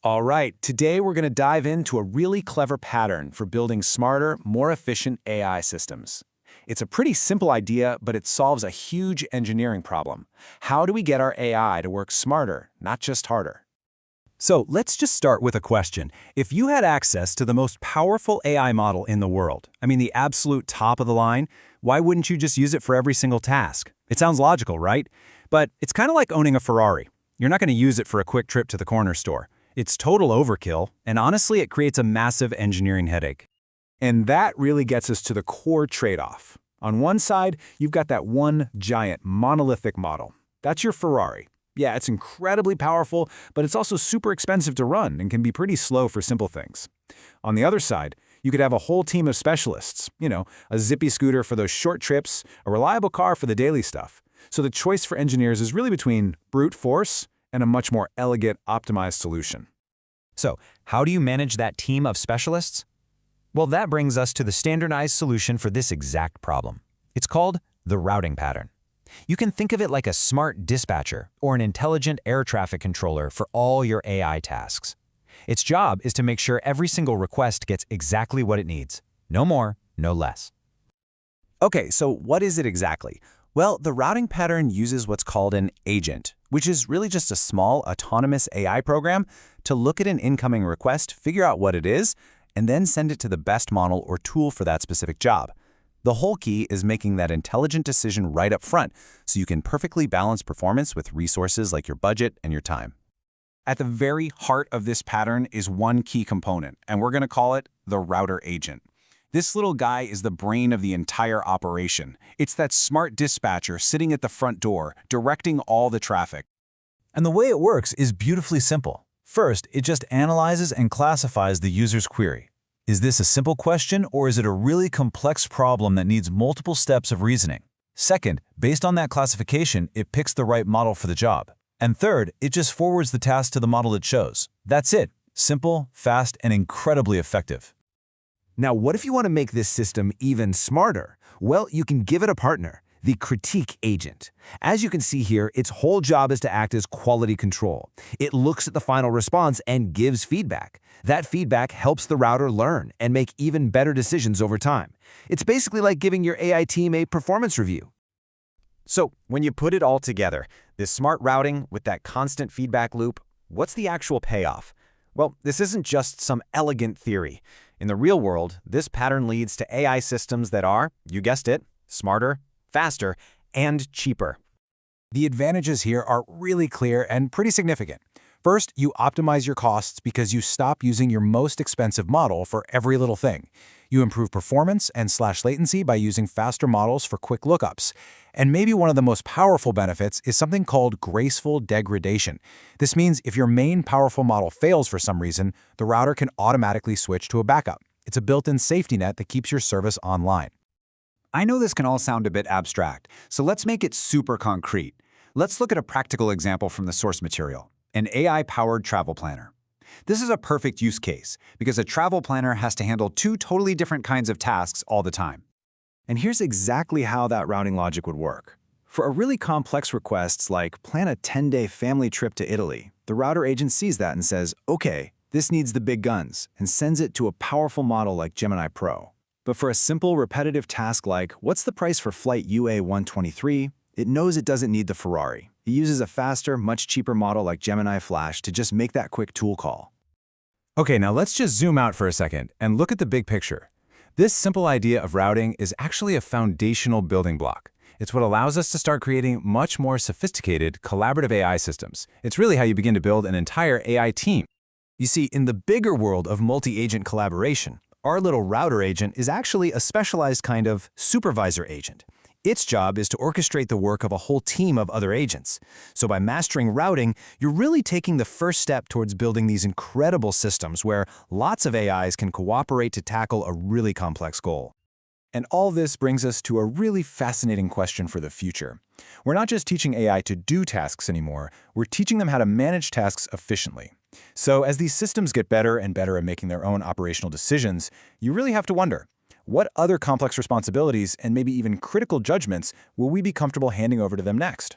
All right, today we're going to dive into a really clever pattern for building smarter, more efficient AI systems. It's a pretty simple idea, but it solves a huge engineering problem. How do we get our AI to work smarter, not just harder? So let's just start with a question. If you had access to the most powerful AI model in the world, the absolute top of the line, why wouldn't you just use it for every single task? It sounds logical, right? But it's kind of like owning a Ferrari. You're not going to use it for a quick trip to the corner store. It's total overkill, and honestly, it creates a massive engineering headache. And that really gets us to the core trade-off. On one side, you've got that one giant monolithic model. That's your Ferrari. Yeah, it's incredibly powerful, but it's also super expensive to run and can be pretty slow for simple things. On the other side, you could have a whole team of specialists, a zippy scooter for those short trips, a reliable car for the daily stuff. So the choice for engineers is really between brute force and a much more elegant, optimized solution. So, how do you manage that team of specialists? Well, that brings us to the standardized solution for this exact problem. It's called the routing pattern. You can think of it like a smart dispatcher or an intelligent air traffic controller for all your AI tasks. Its job is to make sure every single request gets exactly what it needs. No more, no less. Okay, so what is it exactly? Well, the routing pattern uses what's called an agent, which is really just a small autonomous AI program to look at an incoming request, figure out what it is, and then send it to the best model or tool for that specific job. The whole key is making that intelligent decision right up front so you can perfectly balance performance with resources like your budget and your time. At the very heart of this pattern is one key component, and we're going to call it the router agent. This little guy is the brain of the entire operation. It's that smart dispatcher sitting at the front door, directing all the traffic. And the way it works is beautifully simple. First, it just analyzes and classifies the user's query. Is this a simple question, or is it a really complex problem that needs multiple steps of reasoning? Second, based on that classification, it picks the right model for the job. And third, it just forwards the task to the model it chose. That's it. Simple, fast, and incredibly effective. Now, what if you want to make this system even smarter? Well, you can give it a partner, the critique agent. As you can see here, its whole job is to act as quality control. It looks at the final response and gives feedback. That feedback helps the router learn and make even better decisions over time. It's basically like giving your AI team a performance review. So, when you put it all together, this smart routing with that constant feedback loop, what's the actual payoff? Well, this isn't just some elegant theory. In the real world, this pattern leads to AI systems that are, you guessed it, smarter, faster, and cheaper. The advantages here are really clear and pretty significant. First, you optimize your costs because you stop using your most expensive model for every little thing. You improve performance and slash latency by using faster models for quick lookups. And maybe one of the most powerful benefits is something called graceful degradation. This means if your main powerful model fails for some reason, the router can automatically switch to a backup. It's a built-in safety net that keeps your service online. I know this can all sound a bit abstract, so let's make it super concrete. Let's look at a practical example from the source material, an AI-powered travel planner. This is a perfect use case because a travel planner has to handle two totally different kinds of tasks all the time. And here's exactly how that routing logic would work. For a really complex requests like plan a 10-day family trip to Italy, the router agent sees that and says, okay, this needs the big guns, and sends it to a powerful model like Gemini Pro. But for a simple, repetitive task like, what's the price for flight UA123, it knows it doesn't need the Ferrari. It uses a faster, much cheaper model like Gemini Flash to just make that quick tool call. Okay, now let's just zoom out for a second and look at the big picture. This simple idea of routing is actually a foundational building block. It's what allows us to start creating much more sophisticated, collaborative AI systems. It's really how you begin to build an entire AI team. You see, in the bigger world of multi-agent collaboration, our little router agent is actually a specialized kind of supervisor agent. Its job is to orchestrate the work of a whole team of other agents. So by mastering routing, you're really taking the first step towards building these incredible systems where lots of AIs can cooperate to tackle a really complex goal. And all this brings us to a really fascinating question for the future. We're not just teaching AI to do tasks anymore, we're teaching them how to manage tasks efficiently. So as these systems get better and better at making their own operational decisions, you really have to wonder, what other complex responsibilities and maybe even critical judgments will we be comfortable handing over to them next?